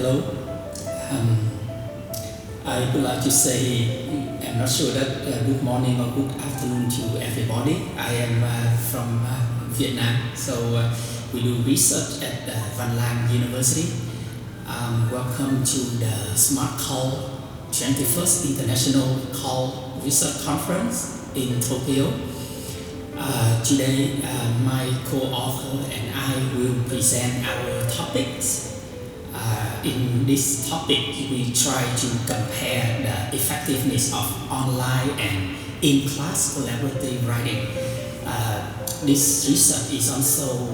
Hello. Um, I would like to say I'm not sure that good morning or good afternoon to everybody. I am from Vietnam, so we do research at Van Lang University. Welcome to the Smart Call 21st International Call Research Conference in Tokyo. Today, my co-author and I will present our topics. In this topic, we try to compare the effectiveness of online and in-class collaborative writing. This research is also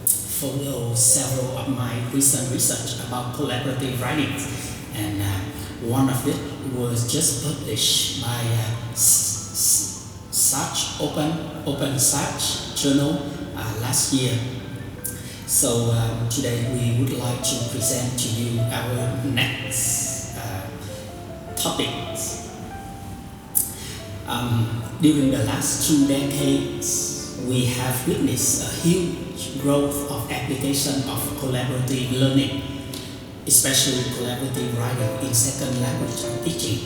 follow several of my recent research about collaborative writing, and one of it was just published by such open Search journal last year. So today we would like to present to you our next topics. During the last 2 decades, we have witnessed a huge growth of application of collaborative learning, especially collaborative writing in second language teaching.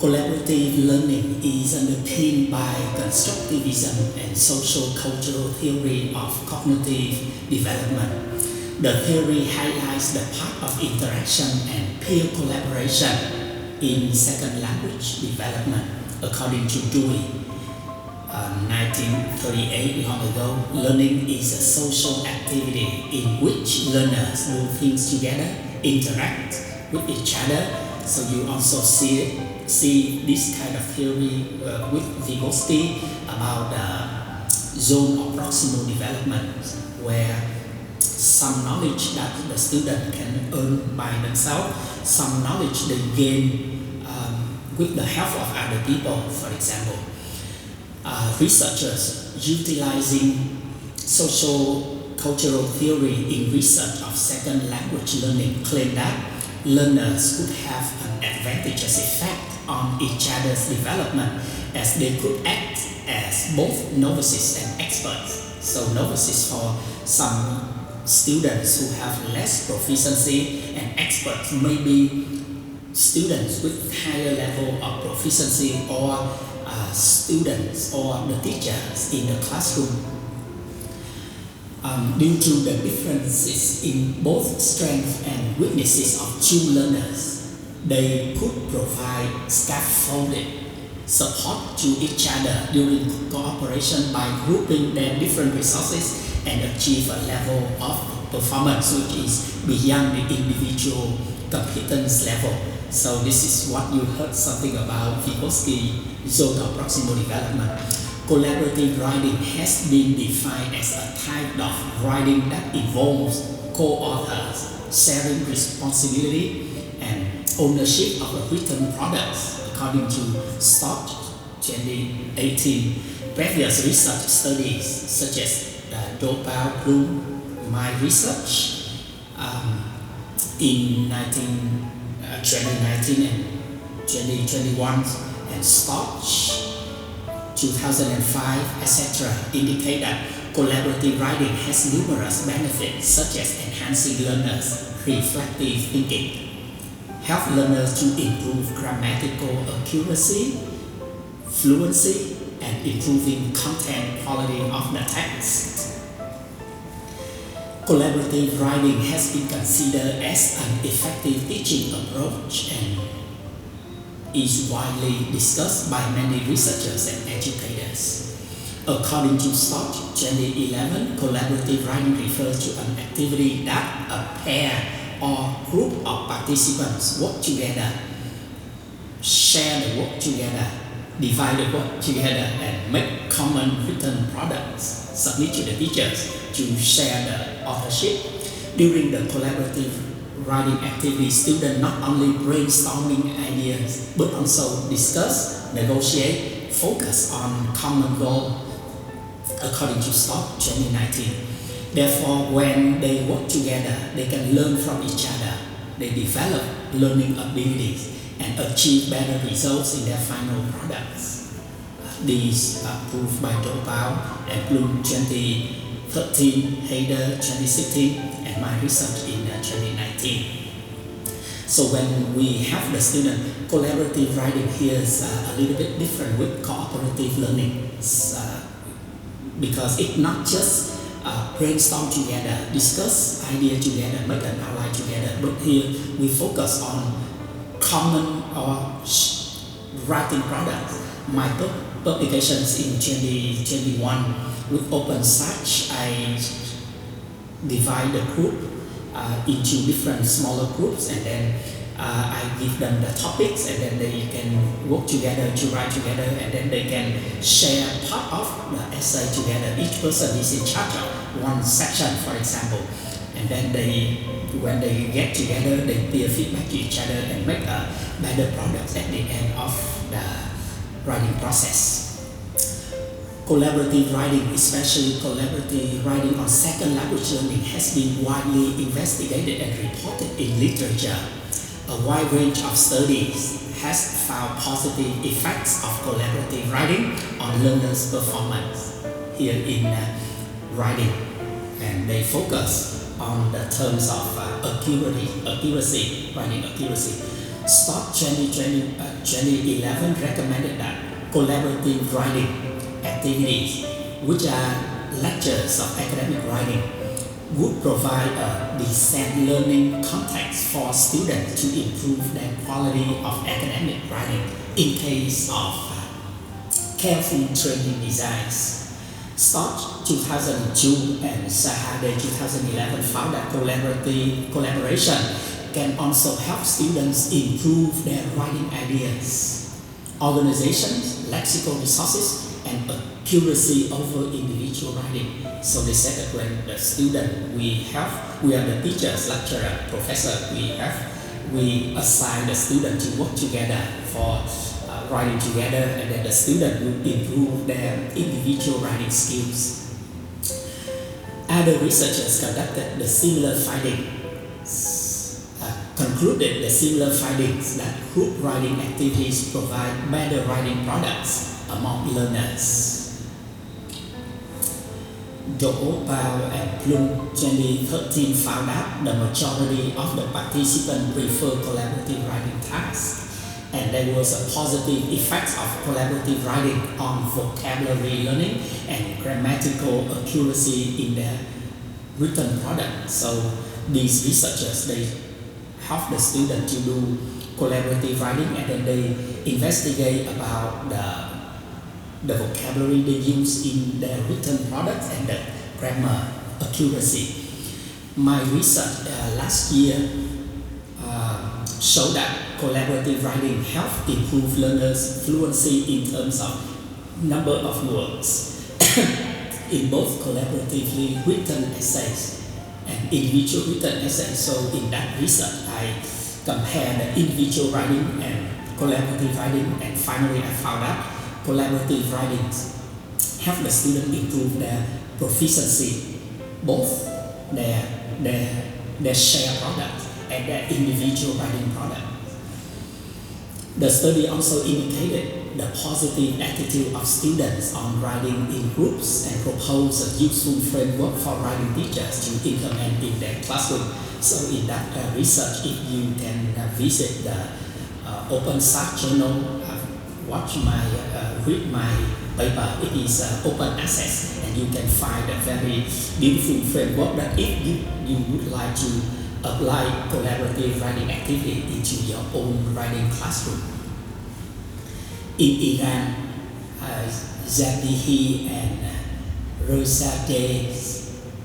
Collaborative learning is underpinned by constructivism and social cultural theory of cognitive development. The theory highlights the part of interaction and peer collaboration in second language development, according to Dewey. 1938, long ago, learning is a social activity in which learners do things together, interact with each other. So you also see this kind of theory with Vygotsky about the zone of proximal development, where some knowledge that the student can earn by themselves, some knowledge they gain with the help of other people, for example. Researchers utilizing social cultural theory in research of second language learning claim that learners could have an advantageous effect on each other's development, as they could act as both novices and experts. So novices for some students who have less proficiency, and experts may be students with higher level of proficiency, or students or the teachers in the classroom. Due to the differences in both strengths and weaknesses of two learners, they could provide scaffolded support to each other during cooperation by grouping their different resources and achieve a level of performance which is beyond the individual competence level. So this is what you heard something about Vygotsky zone of proximal development. Collaborative writing has been defined as a type of writing that involves co-authors sharing responsibility and ownership of a written product, according to Stott 2018. Previous research studies such as Dopal, Bloom, my research in 2019 and 2021, and Stott 2005, etc., indicate that collaborative writing has numerous benefits, such as enhancing learners' reflective thinking, help learners to improve grammatical accuracy, fluency, and improving content quality of the text. Collaborative writing has been considered as an effective teaching approach and is widely discussed by many researchers and educators. According to Stott 2011, collaborative writing refers to an activity that a pair or group of participants work together, share the work together, divide the work together, and make common written products, submit to the teachers to share the authorship. During the collaborative writing activity, students not only brainstorming ideas, but also discuss, negotiate, focus on common goal, according to Stott 2019. Therefore, when they work together, they can learn from each other. They develop learning abilities and achieve better results in their final products. These are proved by Dopal and Bloom 2013, Hayder 2016, and my research in 2019. 2019. So when we have the student, collaborative writing here is a little bit different with cooperative learning, because it's not just brainstorm together, discuss idea together, make an outline together, but here we focus on common or writing products. My publications in 2021 with Open Search, I divide the group into different smaller groups, and then I give them the topics, and then they can work together to write together, and then they can share part of the essay together. Each person is in charge of one section, for example, and then when they get together, they peer feedback to each other and make a better product at the end of the writing process. Collaborative writing, especially collaborative writing on second language learning, has been widely investigated and reported in literature. A wide range of studies has found positive effects of collaborative writing on learners' performance here in writing, and they focus on the terms of accuracy, writing accuracy. Stott 2011 recommended that collaborative writing activities, which are lectures of academic writing, would provide a decent learning context for students to improve their quality of academic writing in case of careful training designs. Stott 2002 and Sahade 2011 found that collaboration can also help students improve their writing ideas, organizations, lexical resources, and accuracy over individual writing. So they said that when the student we are the teachers, lecturer, professor, we assign the student to work together for writing together, and then the student will improve their individual writing skills. Other researchers concluded the similar findings that group writing activities provide better writing products among learners. Doe, Powell, and Plum 2013 found that the majority of the participants prefer collaborative writing tasks, and there was a positive effect of collaborative writing on vocabulary learning and grammatical accuracy in their written product. So these researchers, they help the student to do collaborative writing, and then they investigate about the vocabulary they use in their written products and the grammar accuracy. My research last year showed that collaborative writing helps improve learners' fluency in terms of number of words in both collaboratively written essays and individual written essays. So in that research, I compared the individual writing and collaborative writing, and finally I found out collaborative writings help the student improve their proficiency, both their shared products and their individual writing product. The study also indicated the positive attitude of students on writing in groups and proposed a useful framework for writing teachers to implement in their classroom. So in that research, if you can visit the Open Search journal, read my paper, it is open access, and you can find a very beautiful framework that if you would like to apply collaborative writing activity into your own writing classroom. In Iran, Zabihi and Rozadeh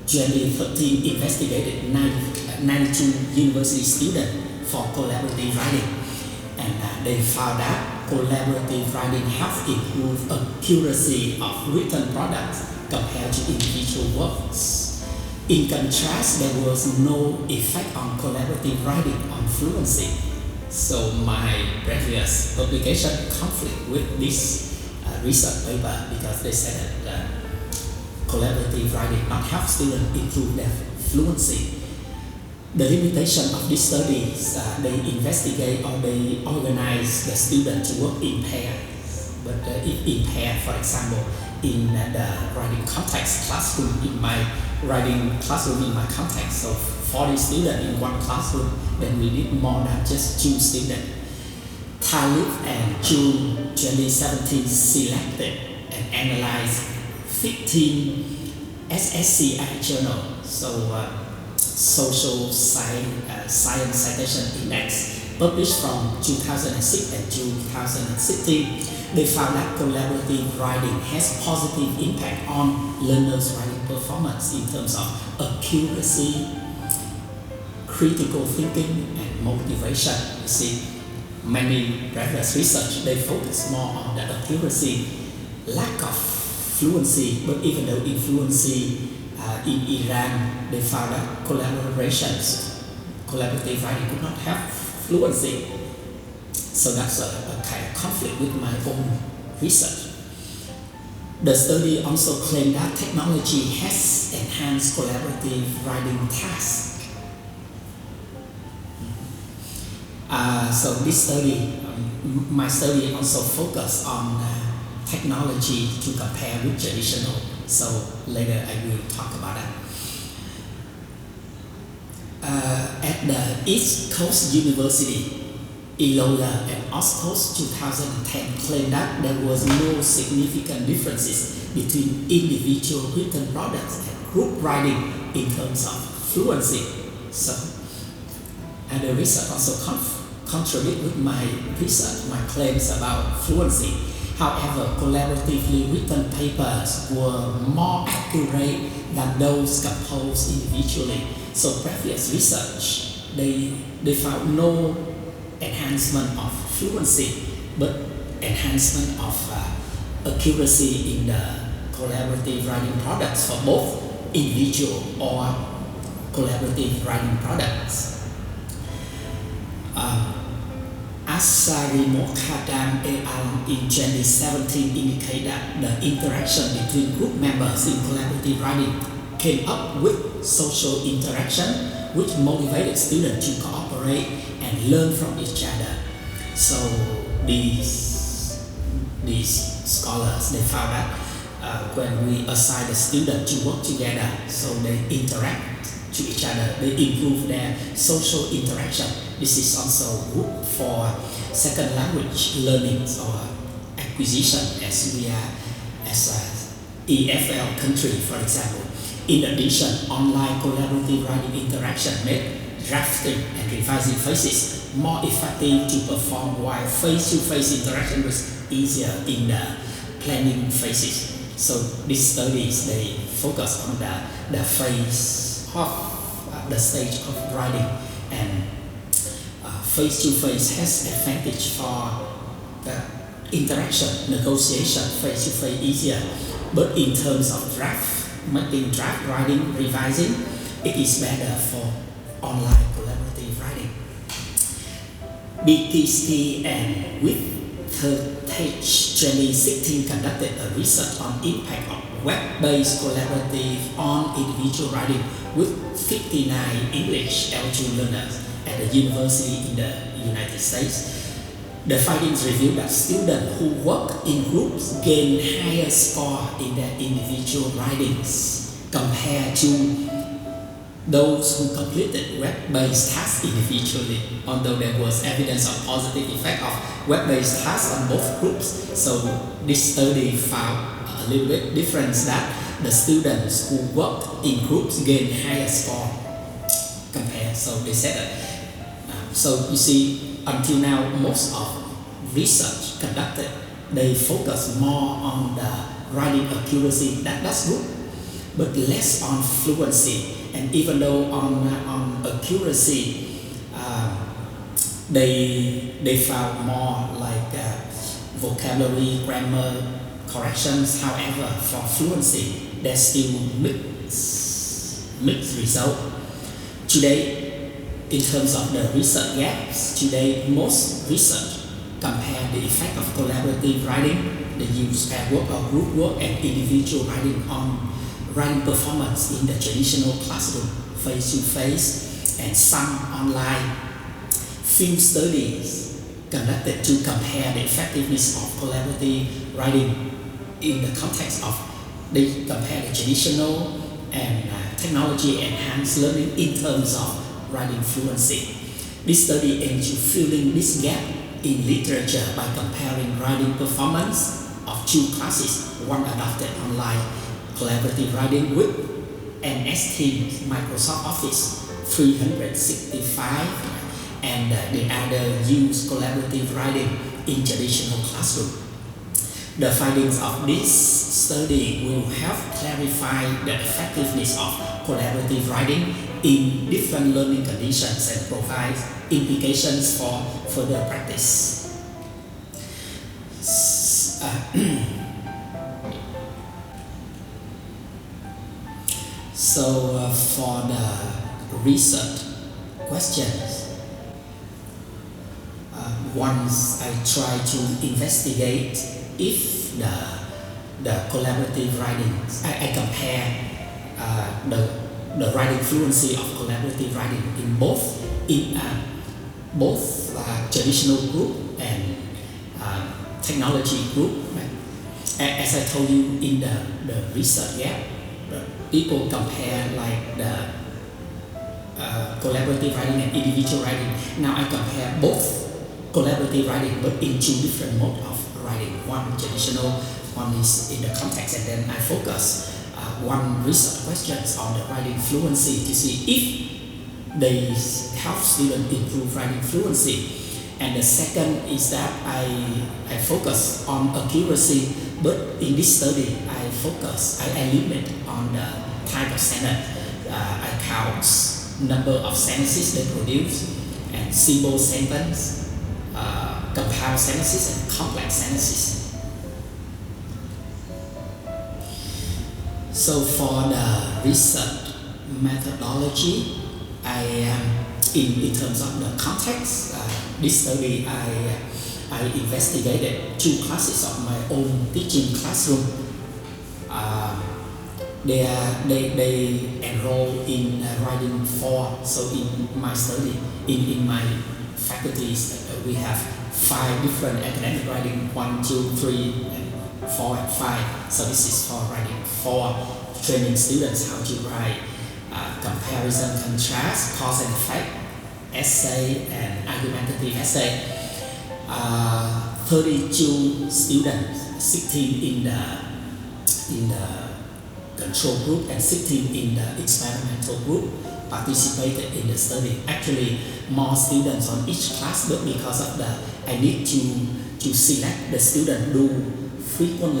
2013 investigated 92 university students for collaborative writing, and they found that collaborative writing helps improve accuracy of written products compared to individual works. In contrast, there was no effect on collaborative writing on fluency. So my previous publication conflict with this research paper, because they said that collaborative writing not help students improve their fluency. The limitation of this study is they investigate or they organize the student to work in pairs. But if in pair, for example, in the writing context classroom, in my writing classroom in my context, so 40 students in one classroom, then we need more than just 2 students. Talib and June 2017 selected and analyzed 15 SSCI journals, Social Science Citation Index, published from 2006 and 2016. They found that collaborative writing has positive impact on learners' writing performance in terms of accuracy, critical thinking, and motivation. You see, many previous research, they focus more on the accuracy, lack of fluency, but even though in fluency in Iran, they found that collaborative writing could not have fluency. So that's a kind of conflict with my own research. The study also claimed that technology has enhanced collaborative writing tasks. So this study, my study also focused on technology to compare with traditional. So later I will talk about that. At the East Coast University, Ilola and Oscos 2010 claimed that there was no significant differences between individual written products and group writing in terms of fluency. And the research also contradicts with my research, my claims about fluency. However, collaboratively written papers were more accurate than those composed individually. So previous research, they found no enhancement of fluency, but enhancement of accuracy in the collaborative writing products for both individual or collaborative writing products. Asari Mokhadam et al. In 2017 indicate that the interaction between group members in collaborative writing came up with social interaction, which motivated students to cooperate and learn from each other. So these scholars, they found that when we assign the student to work together, so they interact to each other, they improve their social interaction. This is also good for second language learning or acquisition, as we are as a EFL country, for example. In addition, online collaborative writing interaction made drafting and revising phases more effective to perform, while face-to-face interaction was easier in the planning phases. So these studies, they focus on the phase of the stage of writing, and face-to-face has advantage for the interaction, negotiation, face-to-face easier. But in terms of making draft writing, revising, it is better for online collaborative writing. BTC and with Heritage 2016 conducted a research on impact of web-based collaborative on individual writing with 59 English L2 learners at a university in the United States. The findings revealed that students who work in groups gain higher score in their individual writings compared to those who completed web-based tasks individually, although there was evidence of positive effect of web-based tasks on both groups. So this study found a little bit difference that the students who work in groups gain higher score compared. So they said that. So you see, until now, most of research conducted, they focus more on the writing accuracy. That's good, but less on fluency. And even though on accuracy, they found more like vocabulary, grammar corrections. However, for fluency, there's still mixed result. Today, in terms of the research gaps, today most research compare the effect of collaborative writing, the use pair work or group work, and individual writing on writing performance in the traditional classroom, face-to-face, and some online field studies conducted to compare the effectiveness of collaborative writing in the context of, they compare the traditional and technology enhanced learning in terms of writing fluency. This study aims to filling this gap in literature by comparing writing performance of two classes, one adopted online collaborative writing with MS Teams Microsoft Office 365 and the other use collaborative writing in traditional classroom. The findings of this study will help clarify the effectiveness of collaborative writing in different learning conditions and provide implications for further practice. So for the research questions, once I try to investigate if the collaborative writing, I compare the writing fluency of collaborative writing in both traditional group and technology group. Right? As I told you in the research, people compare like the collaborative writing and individual writing. Now I compare both collaborative writing but in two different modes of writing. One traditional, one is in the context, and then I focus one research questions on the writing fluency to see if they help students improve writing fluency. And the second is that I focus on accuracy, but in this study I limit on the type of sentence. I count number of sentences they produce and simple sentence, compound sentences and complex sentences. So for the research methodology, in terms of the context, this study I investigated two classes of my own teaching classroom. They enroll in writing 4. So in my study, in my faculties, we have 5 different academic writing, 1, 2, 3, and 4 and 5. So this is for writing 4, training students how to write comparison, contrast, cause and effect, essay, and argumentative essay. 32 students, 16 in the control group and 16 in the experimental group participated in the study. Actually, more students on each class, but because of I need to select the student do frequent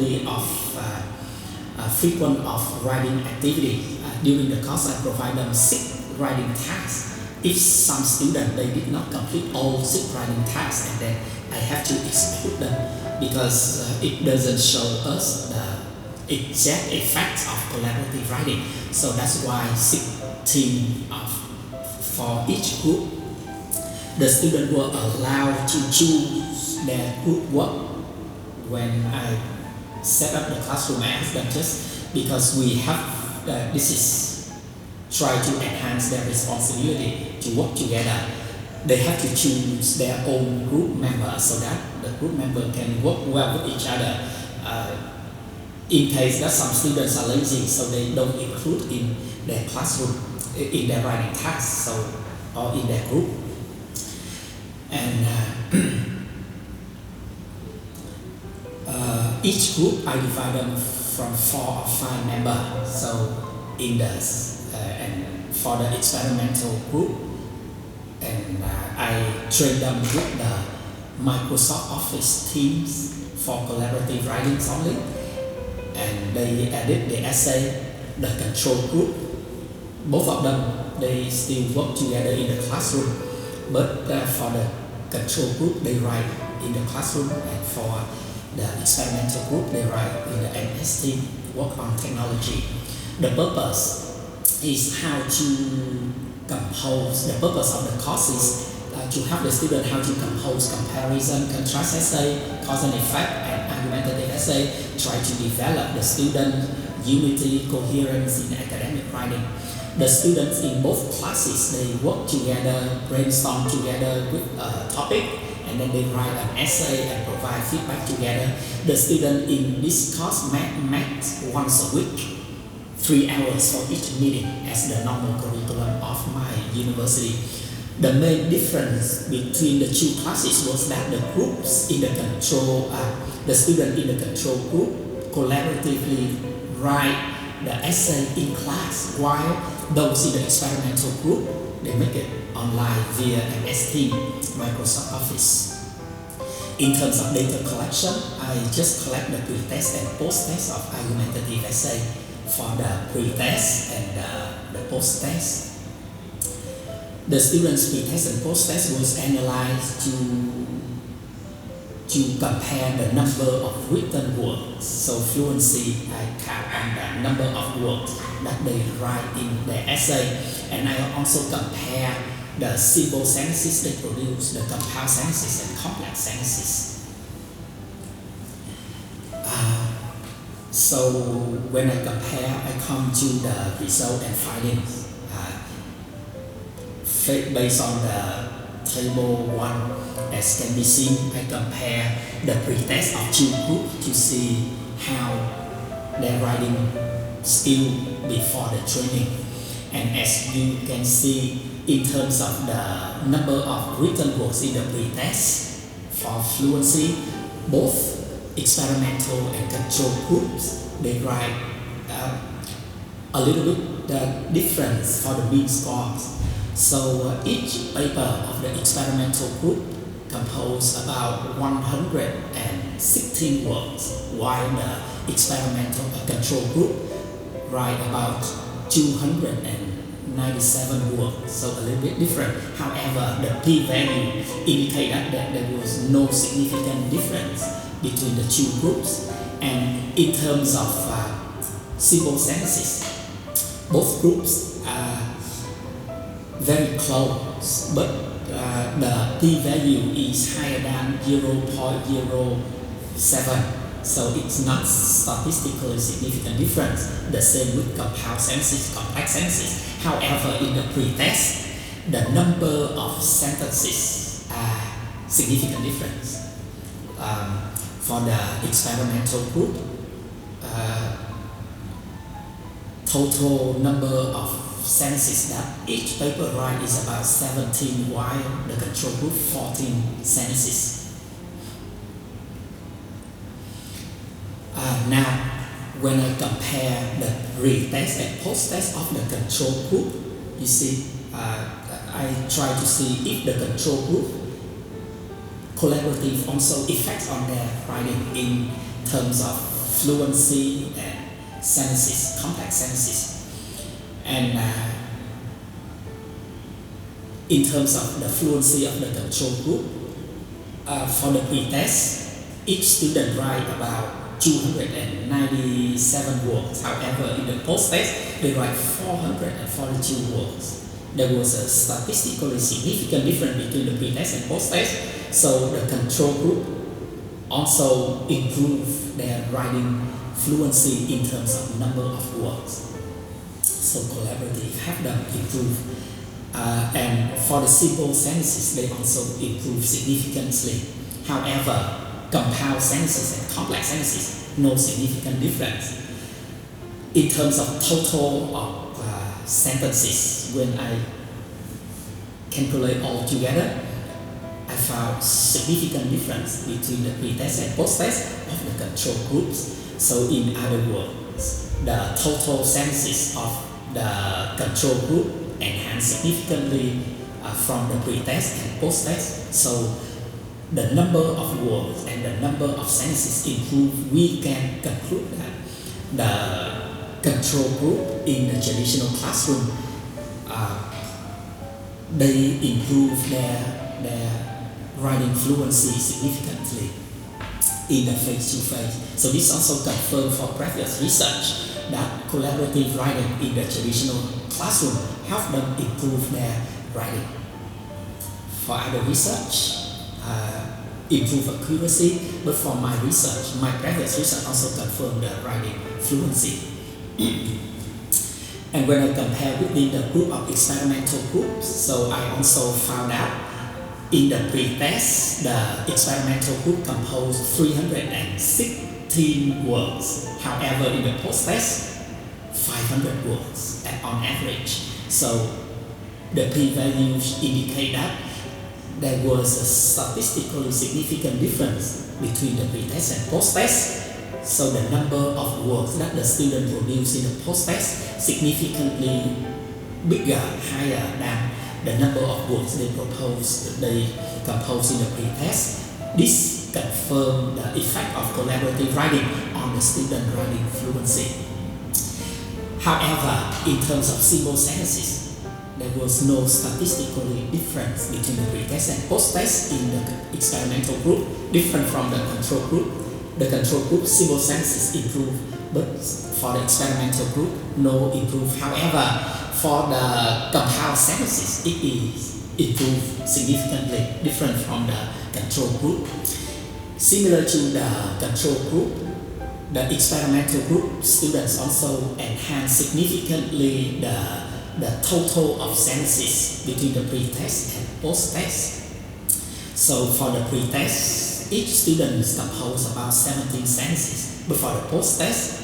of writing activity. During the course, I provide them 6 writing tasks. If some students they did not complete all 6 writing tasks, and then I have to exclude them because it doesn't show us the exact effects of collaborative writing. So that's why 16 for each group. The students were allowed to choose their group work. When I set up the classroom, I asked them just because we have this is try to enhance their responsibility to work together. They have to choose their own group members so that the group member can work well with each other. In case that some students are lazy, so they don't include in their classroom, in their writing tasks, or in their group. And each group I divide them from 4 or 5 members. So in the and for the experimental group, and I train them with the Microsoft Office Teams for collaborative writings only, and they edit the essay. The control group, both of them, they still work together in the classroom, but for the control group they write in the classroom, and for the experimental group they write in the MS team, work on technology. The purpose is how to compose. The purpose of the course is to help the student how to compose comparison, contrast essay, cause and effect, and argumentative essay. Try to develop the student unity, coherence in academic writing. The students in both classes, they work together, brainstorm together with a topic, and then they write an essay and provide feedback together. The student in this course met once a week 3 hours for each meeting as the normal curriculum of my university. The main difference between the two classes was that the groups in the the students in the control group collaboratively write the essay in class, while those in the experimental group, they make it online via MS Teams, Microsoft Office. In terms of data collection, I just collect the pre-test and post-test of argumentative essay for the pre-test and the post-test. The students' pre-test and post-test was analyzed to compare the number of written words. So fluency, I count on the number of words that they write in their essay, and I also compare the simple sentences they produce, the compound sentences and complex sentences. So when I compare, I come to the result and findings. Based on the table 1, as can be seen, I compare the pre-test of two groups to see how their writing skill before the training. And as you can see, in terms of the number of written words in the pre-test for fluency, both experimental and control groups, they write a little bit the difference for the mean scores. So each paper of the experimental group composed about 116 words, while the experimental control group write about 297 words, so a little bit different. However, the p-value indicated that there was no significant difference between the two groups. And in terms of simple sentences, both groups are very close, but the p-value is higher than 0.07, so it's not statistically significant difference. The same with compound sentences, complex sentences. However, in the pre-test, the number of sentences are significant difference. For the experimental group, total number of sentences that each paper write is about 17, while the control group 14 sentences. Now, when I compare the pre-test and post-test of the control group, you see, I try to see if the control group collaborative also effects on their writing in terms of fluency and sentences, complex sentences. And in terms of the fluency of the control group, for the pre-test, each student write about 297 words. However, in the post-test, they write 442 words. There was a statistically significant difference between the pre-test and post-test, so the control group also improved their writing fluency in terms of number of words. So collaborative help them improve. And for the simple sentences, they also improve significantly. However, compound sentences and complex sentences, no significant difference. In terms of total of sentences, when I calculate all together, I found significant difference between the pre-test and post-test of the control groups. So in other words, the total sentences of the control group enhanced significantly from the pre-test and post-test. So the number of words and the number of sentences improved. We can conclude that the control group in the traditional classroom, they improve their writing fluency significantly in the face-to-face. So this also confirmed for previous research that collaborative writing in the traditional classroom help them improve their writing. For other research, improve accuracy, but for my research, my previous research also confirmed the writing fluency. And when I compare within the group of experimental groups, so I also found out in the pre-test, the experimental group composed 316 words. However, in the post-test, 5 500 words on average. So the p-values indicate that there was a statistically significant difference between the pre-test and post-test. So the number of words that the student produced in the post-test significantly bigger, higher than the number of words they composed in the pre-test. This confirms the effect of collaborative writing on the student writing fluency. However, in terms of symbol synthesis, there was no statistical difference between the pre-test and post-test in the experimental group, different from the control group. The control group symbol synthesis improved, but for the experimental group, no improved. However, for the compound synthesis, it is improved significantly, different from the control group. Similar to the control group, the experimental group students also enhanced significantly the total of synthesis between the pre-test and post-test. So for the pre-test, each student composed about 17 syntheses, but for the post-test,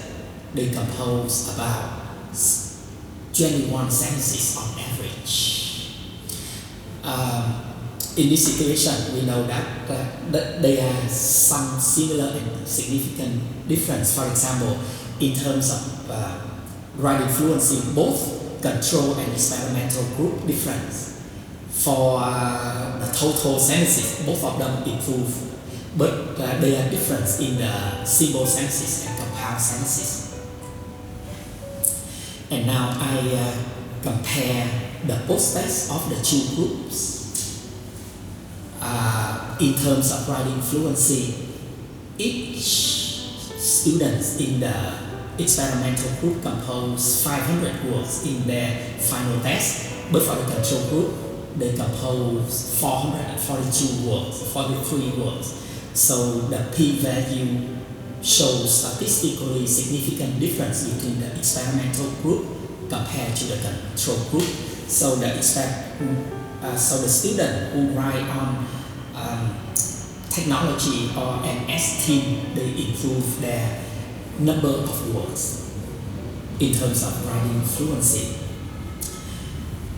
they compose about 21 syntheses on average. In this situation, we know that there are some similar and significant difference. For example, in terms of writing fluency, both control and experimental group difference. For the total synthesis, both of them improve, but there are difference in the symbol synthesis and compound synthesis. And now I compare the post-test of the two groups. In terms of writing fluency, each student in the experimental group composed 500 words in their final test, but for the control group, they composed 442 words, 43 words. So the p-value shows statistically significant difference between the experimental group compared to the control group. So the student who write on technology or an S team, they improve their number of words in terms of writing fluency.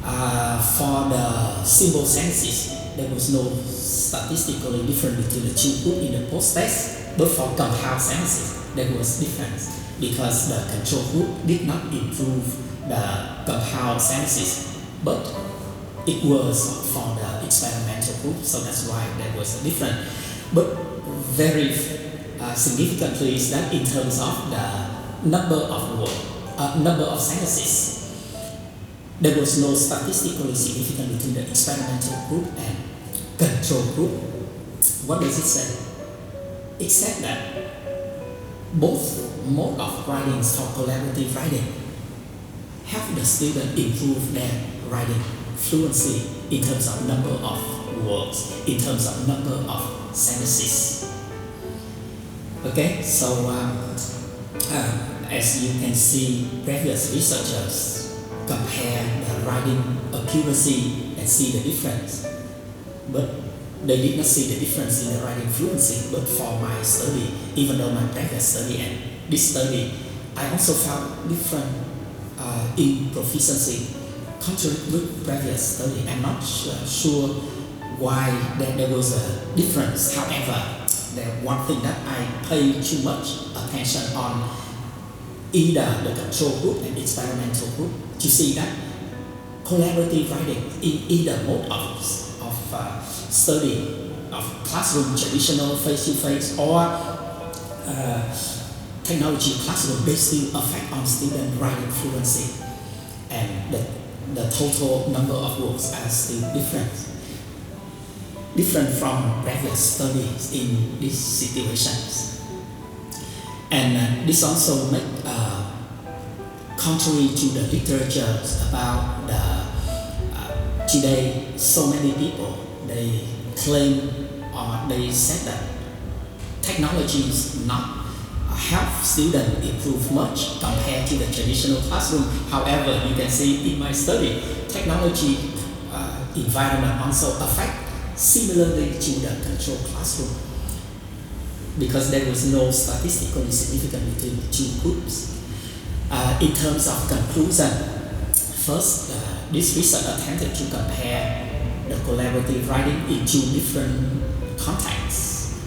For the symbol synthesis, there was no statistically difference between the two groups in the post-test, but for compound synthesis, there was difference because the control group did not improve the compound synthesis, but it was for the experimental group, so that's why there was a difference. But very significantly is that in terms of the number of synthesis, there was no statistically significant between the experimental group and control group. What does it say? It said that both mode of writing for collaborative writing help the student improve their writing fluency in terms of number of words, in terms of number of synthesis. Okay, so as you can see, previous researchers compare the writing accuracy and see the difference, but they did not see the difference in the writing fluency. But for my study, even though my previous study and this study, I also found different in proficiency, contrary with previous study. I'm not sure why there was a difference. However, the one thing that I pay too much attention on either the control group and experimental group to see that collaborative writing in either mode of study of classroom, traditional face-to-face or technology classroom, they still affect on student writing fluency, and the total number of words are still different from previous studies in these situations. And this also makes contrary to the literature about today, so many people, they claim or they said that technology is not help students improve much compared to the traditional classroom. However, you can see in my study, technology environment also affect similarly to the control classroom, because there was no statistically significant between the two groups. In terms of conclusion, first, this research attempted to compare the collaborative writing in two different contexts,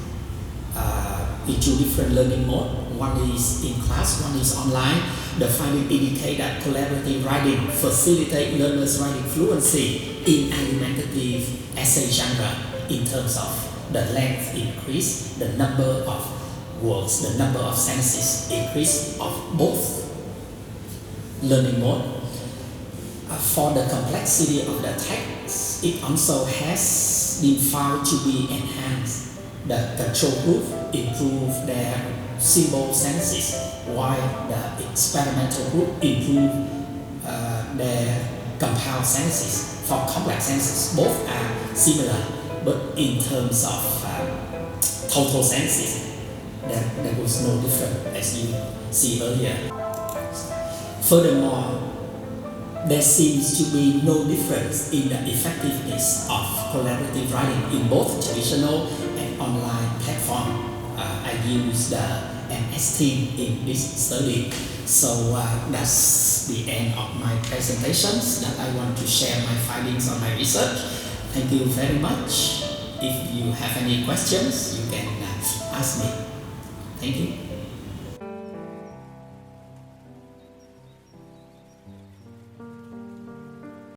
in two different learning modes. One is in class, one is online. The findings indicate that collaborative writing facilitates learners' writing fluency in argumentative essay genre in terms of the length increase, the number of words, the number of sentences increase of both learning mode. For the complexity of the text, it also has been found to be enhanced. The control group improved their symbol sentences, while the experimental group improved their compound sentences. For complex sentences, both are similar, but in terms of total sentences, there was no difference, as you see earlier. Furthermore, there seems to be no difference in the effectiveness of collaborative writing in both traditional and online platforms. I used the MS Team in this study. So that's the end of my presentations that I want to share my findings on my research. Thank you very much. If you have any questions, you can ask me. Thank you.